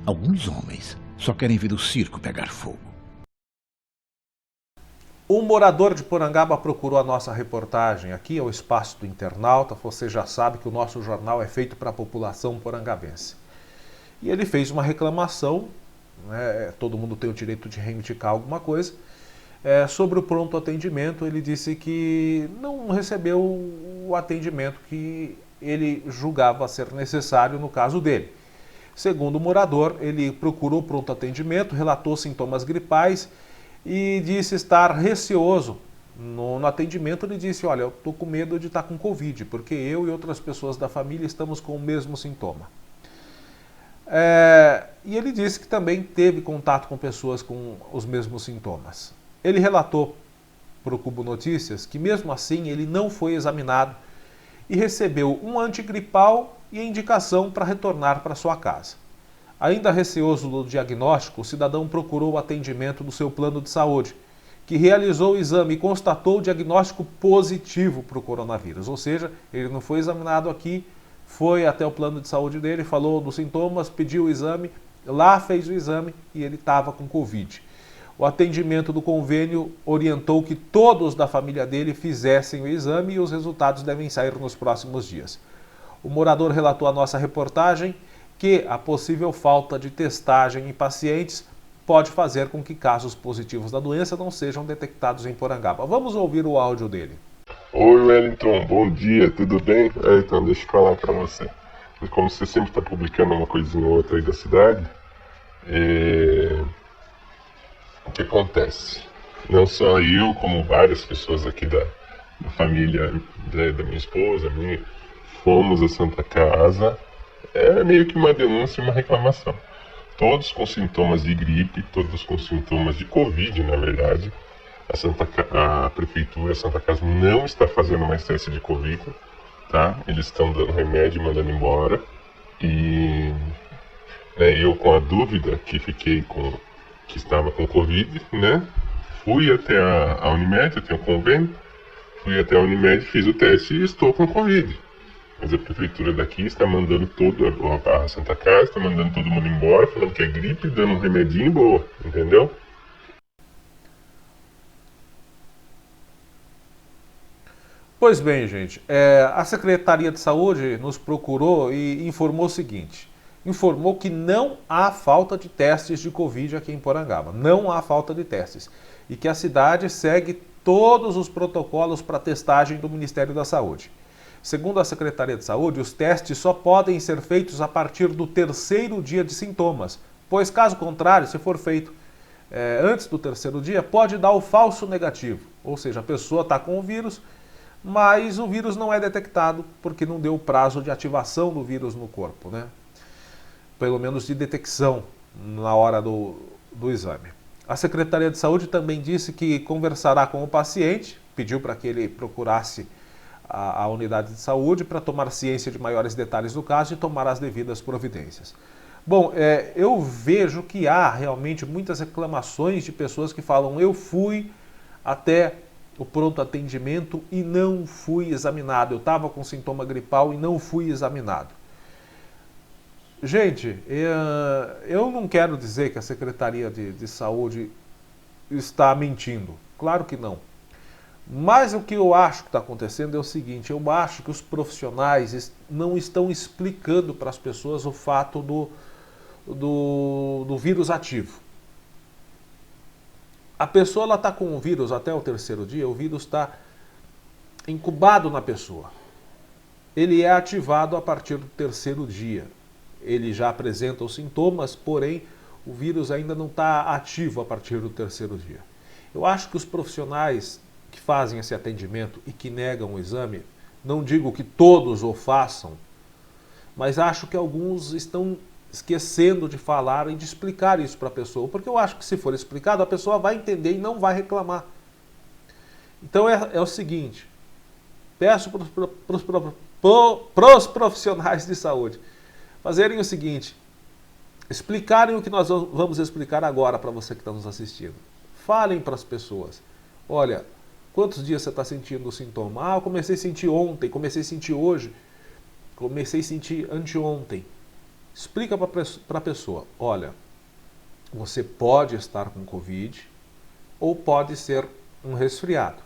Alguns homens só querem ver o circo pegar fogo. Um morador de Porangaba procurou a nossa reportagem aqui, ao Espaço do Internauta. Você já sabe que o nosso jornal é feito para a população porangabense. E ele fez uma reclamação, né, todo mundo tem o direito de reivindicar alguma coisa, sobre o pronto atendimento. Ele disse que não recebeu o atendimento que ele julgava ser necessário no caso dele. Segundo o morador, ele procurou pronto atendimento, relatou sintomas gripais e disse estar receoso, No atendimento ele disse, olha, eu estou com medo de estar com Covid, porque eu e outras pessoas da família estamos com o mesmo sintoma. E ele disse que também teve contato com pessoas com os mesmos sintomas. Ele relatou para o Cubo Notícias que mesmo assim ele não foi examinado e recebeu um antigripal e a indicação para retornar para sua casa. Ainda receoso do diagnóstico, o cidadão procurou o atendimento do seu plano de saúde, que realizou o exame e constatou o diagnóstico positivo para o coronavírus. Ou seja, ele não foi examinado aqui, foi até o plano de saúde dele, falou dos sintomas, pediu o exame, lá fez o exame e ele estava com Covid. O atendimento do convênio orientou que todos da família dele fizessem o exame e os resultados devem sair nos próximos dias. O morador relatou à nossa reportagem que a possível falta de testagem em pacientes pode fazer com que casos positivos da doença não sejam detectados em Porangaba. Vamos ouvir o áudio dele. Oi, Wellington, bom dia, tudo bem? Então, deixa eu falar pra você. Como você sempre está publicando uma coisinha ou outra aí da cidade, o que acontece? Não só eu, como várias pessoas aqui da família da minha esposa, fomos à Santa Casa, meio que uma denúncia e uma reclamação. Todos com sintomas de gripe, todos com sintomas de Covid, na verdade. A prefeitura, a Santa Casa, não está fazendo mais teste de Covid, tá? Eles estão dando remédio e mandando embora. E eu, com a dúvida que estava com Covid, né? Fui até a Unimed, eu tenho convênio, fui até a Unimed, fiz o teste e estou com Covid. Mas a prefeitura daqui está mandando a Santa Casa, está mandando todo mundo embora, falando que é gripe, dando um remedinho boa, entendeu? Pois bem, gente, a Secretaria de Saúde nos procurou e informou o seguinte, informou que não há falta de testes de Covid aqui em Porangaba, não há falta de testes, e que a cidade segue todos os protocolos para testagem do Ministério da Saúde. Segundo a Secretaria de Saúde, os testes só podem ser feitos a partir do 3º dia de sintomas, pois caso contrário, se for feito antes do 3º dia, pode dar o falso negativo, ou seja, a pessoa está com o vírus, mas o vírus não é detectado porque não deu prazo de ativação do vírus no corpo, né? Pelo menos de detecção na hora do exame. A Secretaria de Saúde também disse que conversará com o paciente, pediu para que ele procurasse a unidade de saúde para tomar ciência de maiores detalhes do caso e tomar as devidas providências. Bom, eu vejo que há realmente muitas reclamações de pessoas que falam eu fui até o pronto atendimento e não fui examinado, eu estava com sintoma gripal e não fui examinado. Gente, eu não quero dizer que a Secretaria de Saúde está mentindo, claro que não. Mas o que eu acho que está acontecendo é o seguinte, eu acho que os profissionais não estão explicando para as pessoas o fato do vírus ativo. A pessoa está com o vírus até o 3º dia, o vírus está incubado na pessoa. Ele é ativado a partir do 3º dia. Ele já apresenta os sintomas, porém o vírus ainda não está ativo a partir do 3º dia. Eu acho que os profissionais que fazem esse atendimento e que negam o exame, não digo que todos o façam, mas acho que alguns estão esquecendo de falar e de explicar isso para a pessoa, porque eu acho que se for explicado, a pessoa vai entender e não vai reclamar. Então é o seguinte, peço para os profissionais de saúde fazerem o seguinte, explicarem o que nós vamos explicar agora para você que está nos assistindo. Falem para as pessoas, olha, quantos dias você está sentindo o sintoma? Eu comecei a sentir ontem, comecei a sentir hoje, comecei a sentir anteontem. Explica para a pessoa, olha, você pode estar com Covid ou pode ser um resfriado.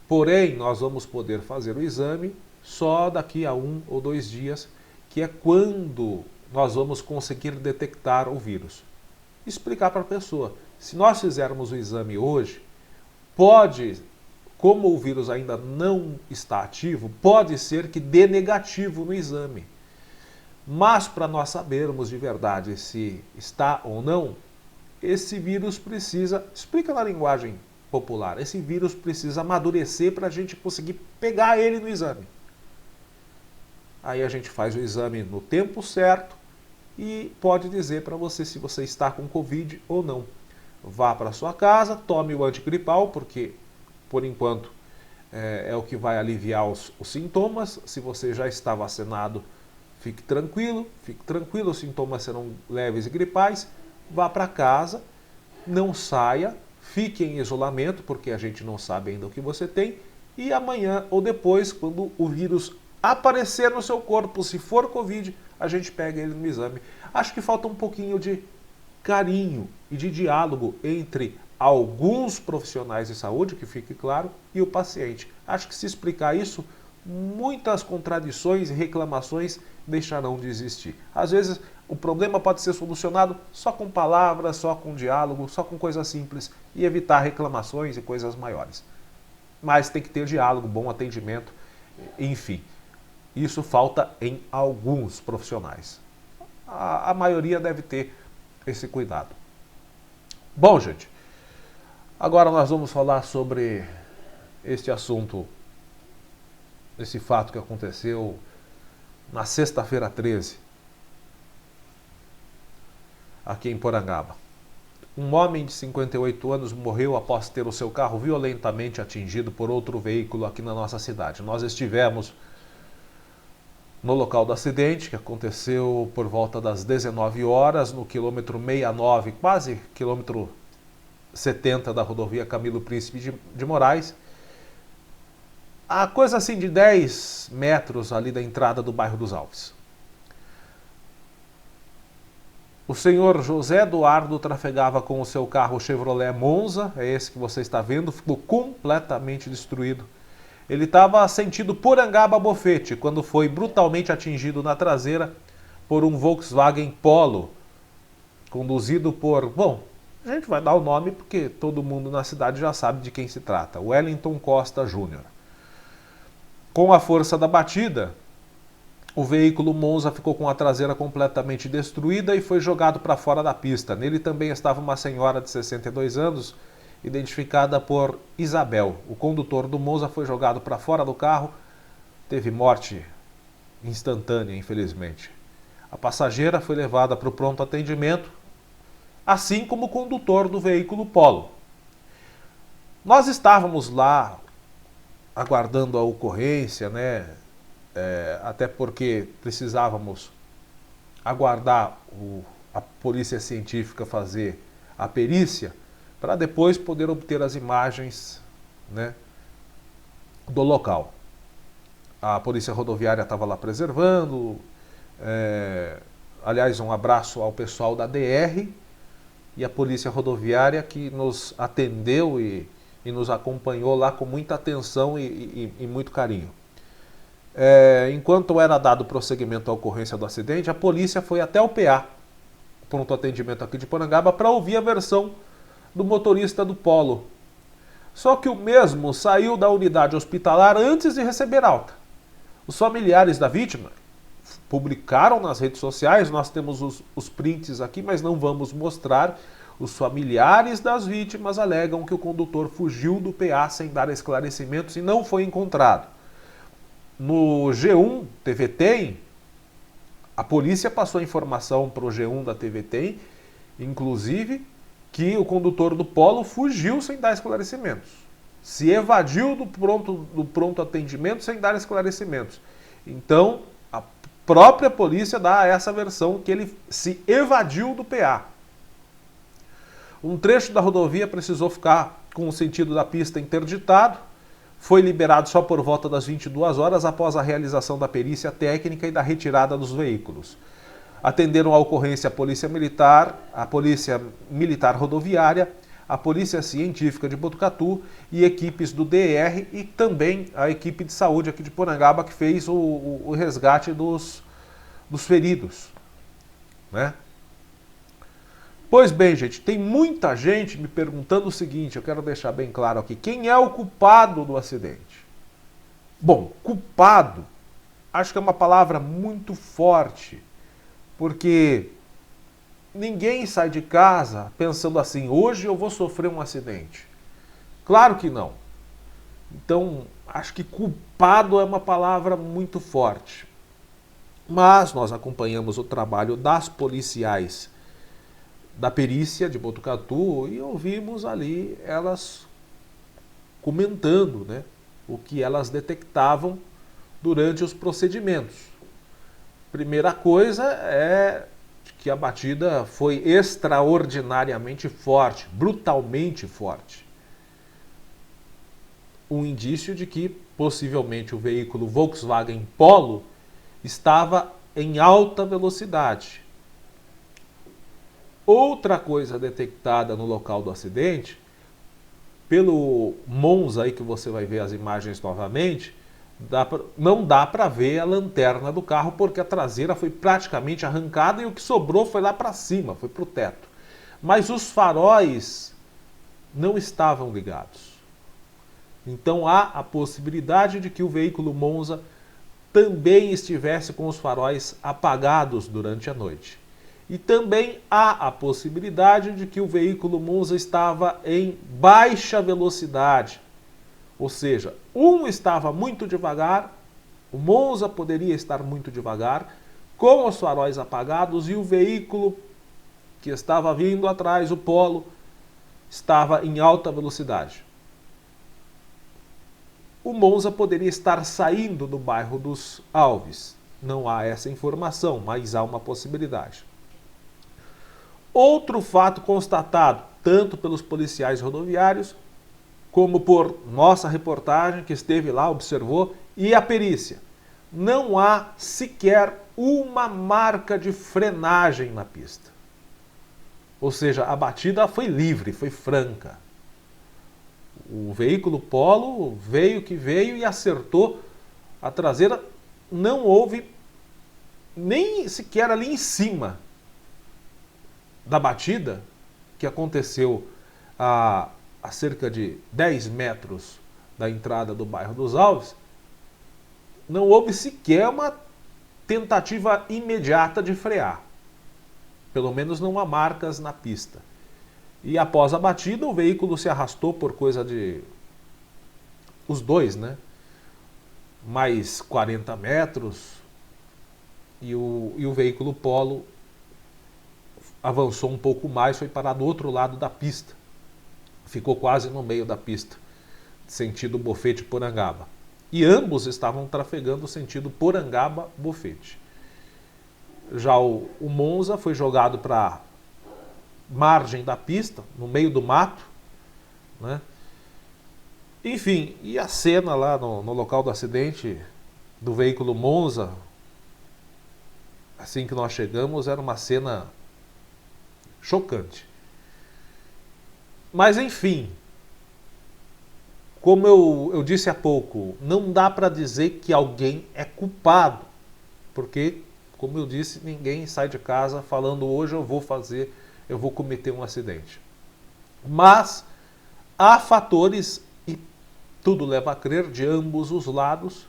Porém, nós vamos poder fazer o exame só daqui a 1 ou 2 dias, que é quando nós vamos conseguir detectar o vírus. Explicar para a pessoa, se nós fizermos o exame hoje, como o vírus ainda não está ativo, pode ser que dê negativo no exame. Mas para nós sabermos de verdade se está ou não, esse vírus precisa, explica na linguagem popular. Esse vírus precisa amadurecer para a gente conseguir pegar ele no exame. Aí a gente faz o exame no tempo certo e pode dizer para você se você está com Covid ou não. Vá para sua casa, tome o antigripal, porque por enquanto é o que vai aliviar os sintomas. Se você já está vacinado, fique tranquilo, os sintomas serão leves e gripais. Vá para casa, não saia, fique em isolamento, porque a gente não sabe ainda o que você tem. E amanhã ou depois, quando o vírus aparecer no seu corpo, se for Covid, a gente pega ele no exame. Acho que falta um pouquinho de carinho e de diálogo entre alguns profissionais de saúde, que fique claro, e o paciente. Acho que se explicar isso, muitas contradições e reclamações deixarão de existir. Às vezes o problema pode ser solucionado só com palavras, só com diálogo, só com coisas simples e evitar reclamações e coisas maiores. Mas tem que ter diálogo, bom atendimento, enfim. Isso falta em alguns profissionais. A maioria deve ter esse cuidado. Bom, gente, agora nós vamos falar sobre este assunto, esse fato que aconteceu na sexta-feira 13, aqui em Porangaba. Um homem de 58 anos morreu após ter o seu carro violentamente atingido por outro veículo aqui na nossa cidade. Nós estivemos no local do acidente, que aconteceu por volta das 19 horas, no quilômetro 69, quase quilômetro 70 da rodovia Camilo Príncipe de Moraes. A coisa assim de 10 metros ali da entrada do bairro dos Alves. O senhor José Eduardo trafegava com o seu carro Chevrolet Monza, é esse que você está vendo, ficou completamente destruído. Ele estava sentido Porangaba Bofete, quando foi brutalmente atingido na traseira por um Volkswagen Polo, conduzido por... Bom, a gente vai dar o nome porque todo mundo na cidade já sabe de quem se trata, Wellington Costa Júnior. Com a força da batida, o veículo Monza ficou com a traseira completamente destruída e foi jogado para fora da pista. Nele também estava uma senhora de 62 anos, identificada por Isabel. O condutor do Monza foi jogado para fora do carro, teve morte instantânea, infelizmente. A passageira foi levada para o pronto atendimento, assim como o condutor do veículo Polo. Nós estávamos lá aguardando a ocorrência, né? Até porque precisávamos aguardar a polícia científica fazer a perícia, para depois poder obter as imagens, né, do local. A polícia rodoviária estava lá preservando, aliás, um abraço ao pessoal da DR e a polícia rodoviária que nos atendeu e nos acompanhou lá com muita atenção e muito carinho. Enquanto era dado prosseguimento à ocorrência do acidente, a polícia foi até o PA, pronto atendimento aqui de Porangaba, para ouvir a versão do motorista do Polo. Só que o mesmo saiu da unidade hospitalar antes de receber alta. Os familiares da vítima publicaram nas redes sociais, nós temos os prints aqui, mas não vamos mostrar. Os familiares das vítimas alegam que o condutor fugiu do PA sem dar esclarecimentos e não foi encontrado. No G1 TV Tem, a polícia passou a informação para o G1 da TV Tem, inclusive, que o condutor do Polo fugiu sem dar esclarecimentos. Se evadiu do pronto atendimento sem dar esclarecimentos. Então, a própria polícia dá essa versão que ele se evadiu do PA. Um trecho da rodovia precisou ficar com o sentido da pista interditado. Foi liberado só por volta das 22 horas após a realização da perícia técnica e da retirada dos veículos. Atenderam a ocorrência a Polícia Militar Rodoviária, a Polícia Científica de Botucatu e equipes do DR e também a equipe de saúde aqui de Porangaba que fez o resgate dos feridos, né? Pois bem, gente, tem muita gente me perguntando o seguinte, eu quero deixar bem claro aqui, quem é o culpado do acidente? Bom, culpado, acho que é uma palavra muito forte, porque ninguém sai de casa pensando assim, hoje eu vou sofrer um acidente. Claro que não. Então, acho que culpado é uma palavra muito forte. Mas nós acompanhamos o trabalho das policiais da perícia de Botucatu e ouvimos ali elas comentando, né, o que elas detectavam durante os procedimentos. Primeira coisa é que a batida foi extraordinariamente forte, brutalmente forte. Um indício de que possivelmente o veículo Volkswagen Polo estava em alta velocidade. Outra coisa detectada no local do acidente, pelo Monza aí que você vai ver as imagens novamente, não dá para ver a lanterna do carro porque a traseira foi praticamente arrancada e o que sobrou foi lá para cima, foi para o teto. Mas os faróis não estavam ligados. Então há a possibilidade de que o veículo Monza também estivesse com os faróis apagados durante a noite. E também há a possibilidade de que o veículo Monza estava em baixa velocidade. Ou seja, um estava muito devagar, o Monza poderia estar muito devagar, com os faróis apagados, e o veículo que estava vindo atrás, o Polo, estava em alta velocidade. O Monza poderia estar saindo do bairro dos Alves. Não há essa informação, mas há uma possibilidade. Outro fato constatado, tanto pelos policiais rodoviários, como por nossa reportagem que esteve lá, observou, e a perícia. Não há sequer uma marca de frenagem na pista. Ou seja, a batida foi livre, foi franca. O veículo Polo veio que veio e acertou a traseira. Não houve nem sequer ali em cima da batida, que aconteceu a cerca de 10 metros da entrada do bairro dos Alves, não houve sequer uma tentativa imediata de frear. Pelo menos não há marcas na pista. E após a batida, o veículo se arrastou por coisa de... os dois, né? Mais 40 metros. E o veículo Polo avançou um pouco mais, foi parar do outro lado da pista. Ficou quase no meio da pista, sentido Bofete-Porangaba. E ambos estavam trafegando sentido Porangaba-Bofete. Já o Monza foi jogado para margem da pista, no meio do mato, né? Enfim, e a cena lá no local do acidente do veículo Monza, assim que nós chegamos, era uma cena chocante. Mas enfim, como eu disse há pouco, não dá para dizer que alguém é culpado, porque, como eu disse, ninguém sai de casa falando hoje eu vou cometer um acidente. Mas há fatores, e tudo leva a crer, de ambos os lados,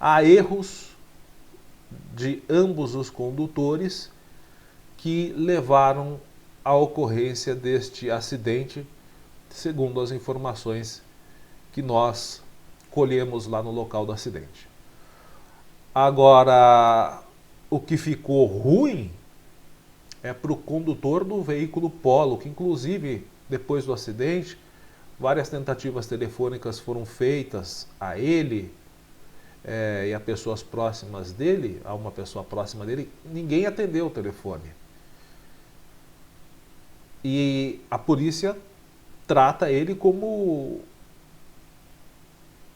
há erros de ambos os condutores que levaram à ocorrência deste acidente, segundo as informações que nós colhemos lá no local do acidente. Agora, o que ficou ruim é para o condutor do veículo Polo, que inclusive, depois do acidente, várias tentativas telefônicas foram feitas a ele e a pessoas próximas dele, a uma pessoa próxima dele, ninguém atendeu o telefone. E a polícia trata ele como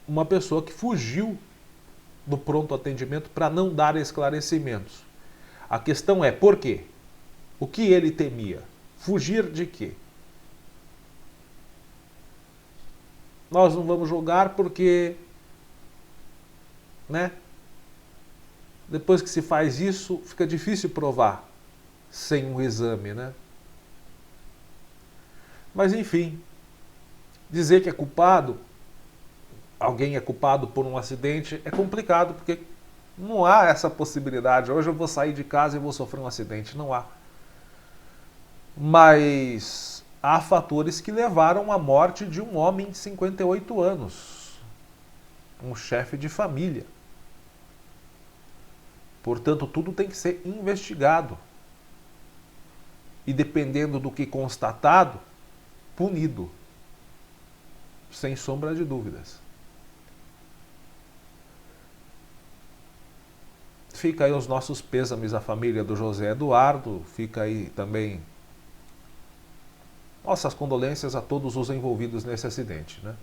uma pessoa que fugiu do pronto atendimento para não dar esclarecimentos. A questão é, por quê? O que ele temia? Fugir de quê? Nós não vamos julgar porque, né? Depois que se faz isso, fica difícil provar sem um exame, né? Mas enfim, dizer que é culpado, alguém é culpado por um acidente, é complicado, porque não há essa possibilidade. Hoje eu vou sair de casa e vou sofrer um acidente, não há. Mas há fatores que levaram à morte de um homem de 58 anos, um chefe de família. Portanto, tudo tem que ser investigado. E dependendo do que constatado, punido. Sem sombra de dúvidas. Fica aí os nossos pêsames à família do José Eduardo. Fica aí também nossas condolências a todos os envolvidos nesse acidente, né?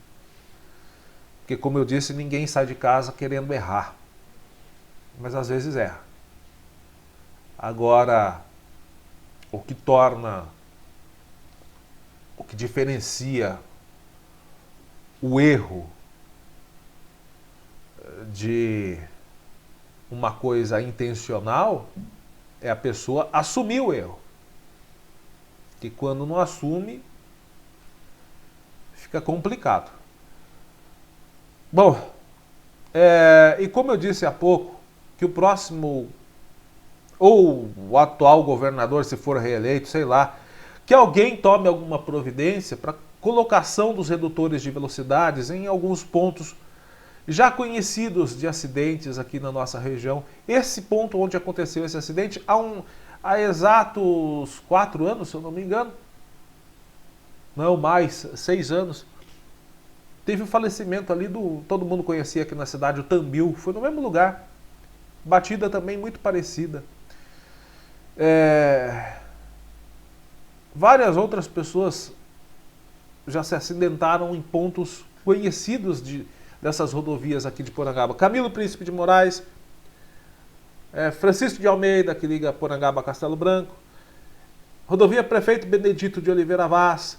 Porque, como eu disse, ninguém sai de casa querendo errar. Mas às vezes erra. Agora, o que diferencia o erro de uma coisa intencional é a pessoa assumir o erro. Que quando não assume, fica complicado. Bom, e como eu disse há pouco, que o próximo, ou o atual governador, se for reeleito, sei lá, que alguém tome alguma providência para colocação dos redutores de velocidades em alguns pontos já conhecidos de acidentes aqui na nossa região. Esse ponto onde aconteceu esse acidente, há exatos 4 anos, se eu não me engano, não mais, 6 anos, teve o falecimento ali todo mundo conhecia aqui na cidade, o Tambil, foi no mesmo lugar, batida também muito parecida. Várias outras pessoas já se acidentaram em pontos conhecidos dessas rodovias aqui de Porangaba. Camilo Príncipe de Moraes, Francisco de Almeida, que liga Porangaba a Castelo Branco, rodovia Prefeito Benedito de Oliveira Vaz,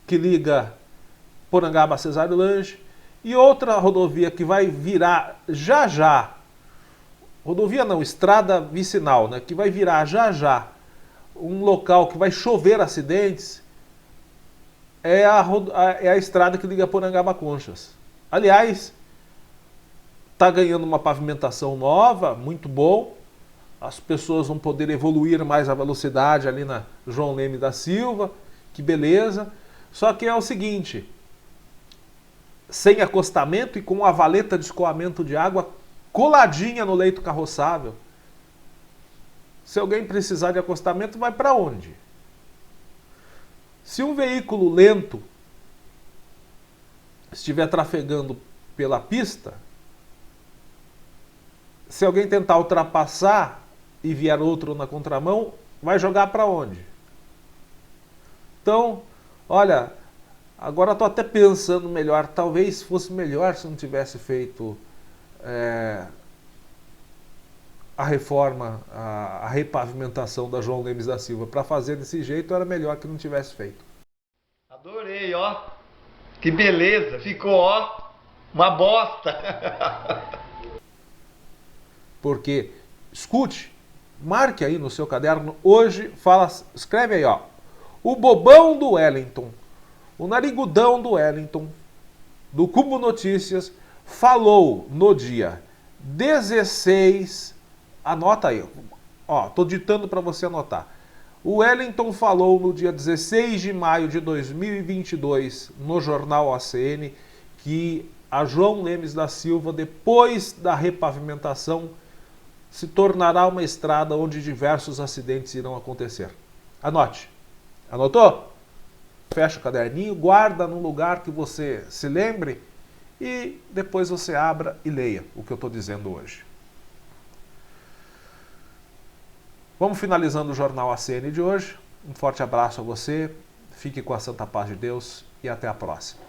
que liga Porangaba a Cesário Lange, e outra rodovia que vai virar já, rodovia não, estrada vicinal, né, que vai virar já um local que vai chover acidentes, é a estrada que liga Porangaba a Conchas. Aliás, está ganhando uma pavimentação nova, muito bom. As pessoas vão poder evoluir mais a velocidade ali na João Leme da Silva, que beleza. Só que é o seguinte, sem acostamento e com a valeta de escoamento de água coladinha no leito carroçável. Se alguém precisar de acostamento, vai para onde? Se um veículo lento estiver trafegando pela pista, se alguém tentar ultrapassar e vier outro na contramão, vai jogar para onde? Então, olha, agora estou até pensando melhor, talvez fosse melhor se não tivesse feito a reforma, a repavimentação da João Lemes da Silva. Para fazer desse jeito era melhor que não tivesse feito. Adorei, ó. Que beleza, ficou, ó, uma bosta. Porque, escute, marque aí no seu caderno, hoje escreve aí, ó, o bobão do Wellington, o narigudão do Wellington, do Cubo Notícias, falou no dia 16, anota aí, ó, tô ditando para você anotar. O Wellington falou no dia 16 de maio de 2022, no jornal ACN, que a João Lemes da Silva, depois da repavimentação, se tornará uma estrada onde diversos acidentes irão acontecer. Anote. Anotou? Fecha o caderninho, guarda num lugar que você se lembre e depois você abra e leia o que eu estou dizendo hoje. Vamos finalizando o Jornal ACN de hoje. Um forte abraço a você, fique com a santa paz de Deus e até a próxima.